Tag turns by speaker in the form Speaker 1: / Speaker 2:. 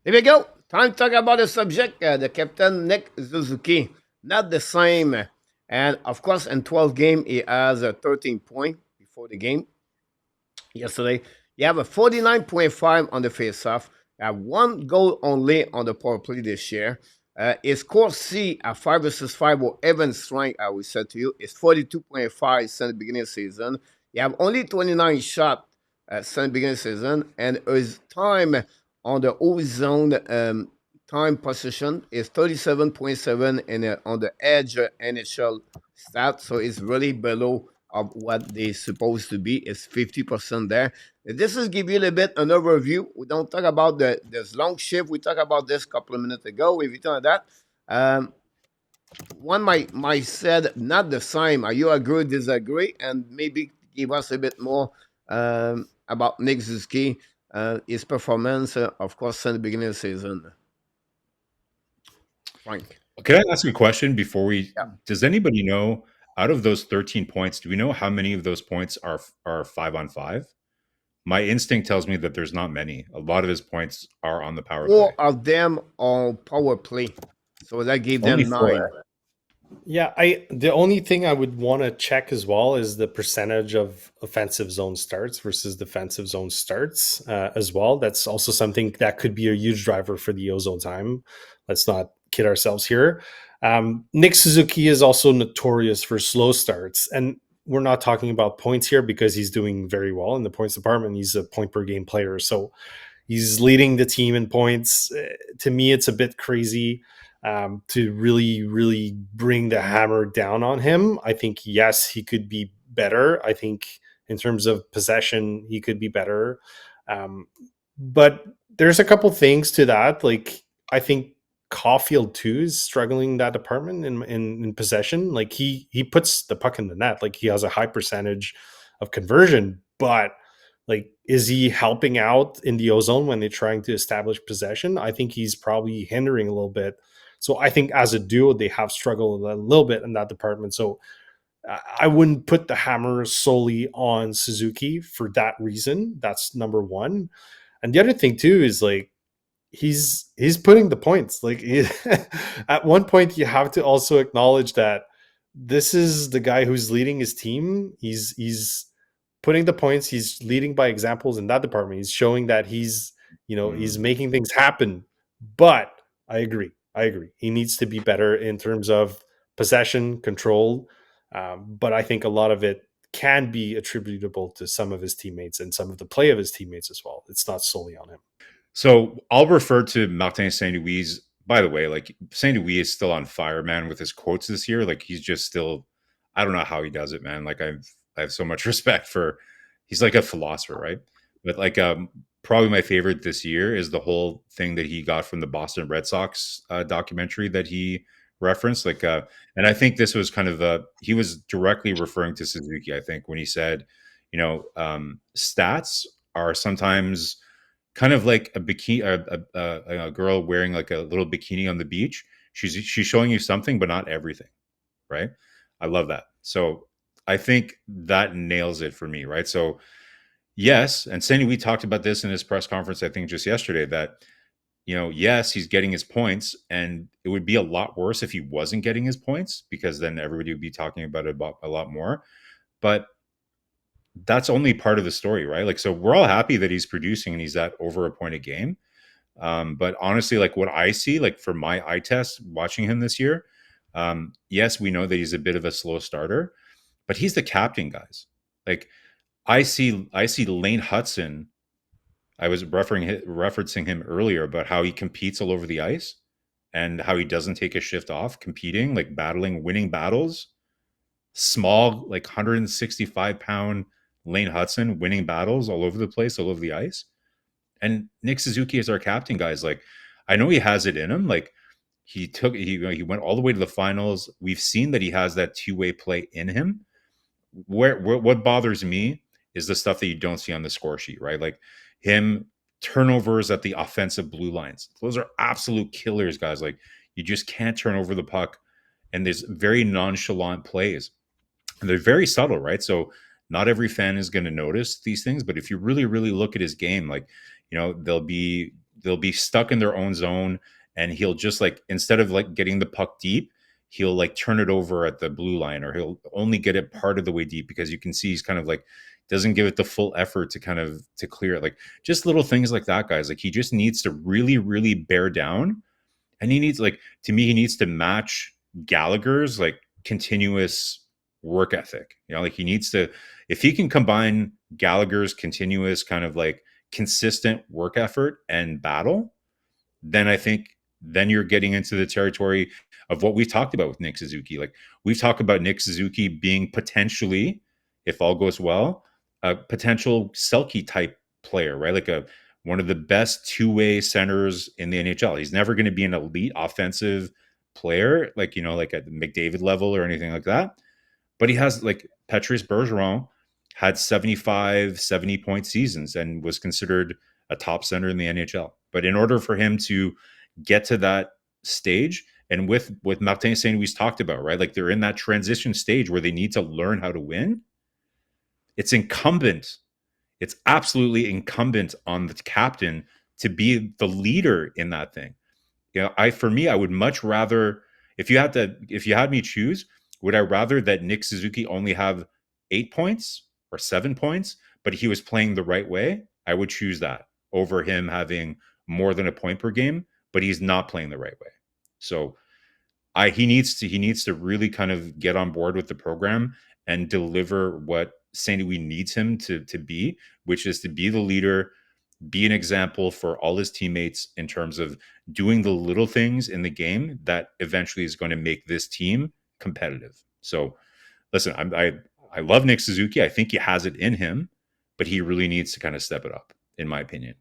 Speaker 1: Here we go. Time to talk about the subject, the captain Nick Suzuki. Not the same. And of course, in 12 game, he has a 13 point before the game yesterday. You have a 49.5 on the faceoff. You have one goal only on the power play this year. His score C at 5 versus 5 or even strength, I will say to you, is 42.5 since the beginning of the season. You have only 29 shots since the beginning of the season, and his time on the O zone time position is 37.7 and on the edge NHL stat, so it's really below of what they're supposed to be. It's 50% there. This is give you a little bit an overview. We don't talk about this long shift. We talked about this a couple of minutes ago. If you talk that, um, one might said not the same. Are you agree, disagree, and maybe give us a bit more about Nick Suzuki, his performance, of course, since the beginning of the season. Frank.
Speaker 2: Can I ask you a question before we?
Speaker 1: Yeah.
Speaker 2: Does anybody know out of those 13 points? Do we know how many of those points are 5-on-5? My instinct tells me that there's not many. A lot of his points are on the power
Speaker 1: Four
Speaker 2: play.
Speaker 1: of them on power play. So that gave
Speaker 2: Only
Speaker 1: them
Speaker 2: four.
Speaker 1: nine.
Speaker 3: Yeah, I the only thing I would want to check as well is the percentage of offensive zone starts versus defensive zone starts as well. That's also something that could be a huge driver for the ozone time. Let's not kid ourselves here. Nick Suzuki is also notorious for slow starts, and we're not talking about points here because he's doing very well in the points department. He's a point per game player, so he's leading the team in points. To me, it's a bit crazy to really bring the hammer down on him. I think, yes, he could be better. I think in terms of possession, he could be better. Um, but there's a couple things to that. Like, I think Caulfield too is struggling in that department in possession. Like he puts the puck in the net. Like he has a high percentage of conversion, but like is he helping out in the ozone when they're trying to establish possession? I think he's probably hindering a little bit. So I think as a duo, they have struggled a little bit in that department. So I wouldn't put the hammer solely on Suzuki for that reason. That's number one. And the other thing too is like he's putting the points. Like at one point, you have to also acknowledge that this is the guy who's leading his team. He's putting the points. He's leading by examples in that department. He's showing that he's
Speaker 2: Mm.
Speaker 3: making things happen. But I agree. I agree. He needs to be better in terms of possession control. But I think a lot of it can be attributable to some of his teammates and some of the play of his teammates as well. It's not solely on him.
Speaker 2: So I'll refer to Martin Saint Louis. By the way, like Saint Louis is still on fire, man, with his quotes this year. Like he's just still, I don't know how he does it, man. Like I have so much respect for. He's like a philosopher, right? But like probably my favorite this year is the whole thing that he got from the Boston Red Sox documentary that he referenced. Like, and I think this was kind of he was directly referring to Suzuki. I think when he said, stats are sometimes kind of like a bikini, a girl wearing like a little bikini on the beach. She's showing you something, but not everything, right? I love that. So I think that nails it for me, right? So yes, and Sandy, we talked about this in his press conference, I think just yesterday, that yes, he's getting his points, and it would be a lot worse if he wasn't getting his points because then everybody would be talking about it a lot more. But that's only part of the story, right? Like, so we're all happy that he's producing and he's at over a point a game. But honestly, like what I see, like for my eye test watching him this year, yes, we know that he's a bit of a slow starter, but he's the captain, guys. Like I see Lane Hudson. I was referencing him earlier about how he competes all over the ice and how he doesn't take a shift off, competing, like battling, winning battles. Small, like 165-pound Lane Hudson winning battles all over the place, all over the ice. And Nick Suzuki is our captain, guys. Like, I know he has it in him. Like, he went all the way to the finals. We've seen that he has that two-way play in him. What bothers me is the stuff that you don't see on the score sheet, right? Like him turnovers at the offensive blue lines. Those are absolute killers, guys. Like you just can't turn over the puck, and there's very nonchalant plays, and they're very subtle, right? So not every fan is going to notice these things, but if you really, really look at his game, like there'll be they'll be stuck in their own zone, and he'll just like, instead of like getting the puck deep, he'll like turn it over at the blue line, or he'll only get it part of the way deep, because you can see he's kind of like doesn't give it the full effort to kind of to clear it. Like just little things like that, guys. Like he just needs to really, really bear down. And he needs, like, to me, he needs to match Gallagher's like continuous work ethic. You know, like he needs to, if he can combine Gallagher's continuous kind of like consistent work effort and battle, then I think then you're getting into the territory of what we've talked about with Nick Suzuki. Like we've talked about Nick Suzuki being potentially, if all goes well, a potential Selke type player, right? Like a one of the best two-way centers in the NHL. He's never going to be an elite offensive player, like, you know, like at the McDavid level or anything like that. But he has, like, Patrice Bergeron had 75, 70-point seasons and was considered a top center in the NHL. But in order for him to get to that stage, and with Martin St. Louis talked about, right? Like they're in that transition stage where they need to learn how to win. It's incumbent, it's absolutely incumbent on the captain to be the leader in that thing. You know, for me, I would much rather, if you had me choose, would I rather that Nick Suzuki only have 8 points or 7 points, but he was playing the right way? I would choose that over him having more than a point per game, but he's not playing the right way. So he needs to really kind of get on board with the program and deliver what St. Louis needs him to be, which is to be the leader, be an example for all his teammates in terms of doing the little things in the game that eventually is going to make this team competitive. So listen, I love Nick Suzuki. I think he has it in him, but he really needs to kind of step it up, in my opinion.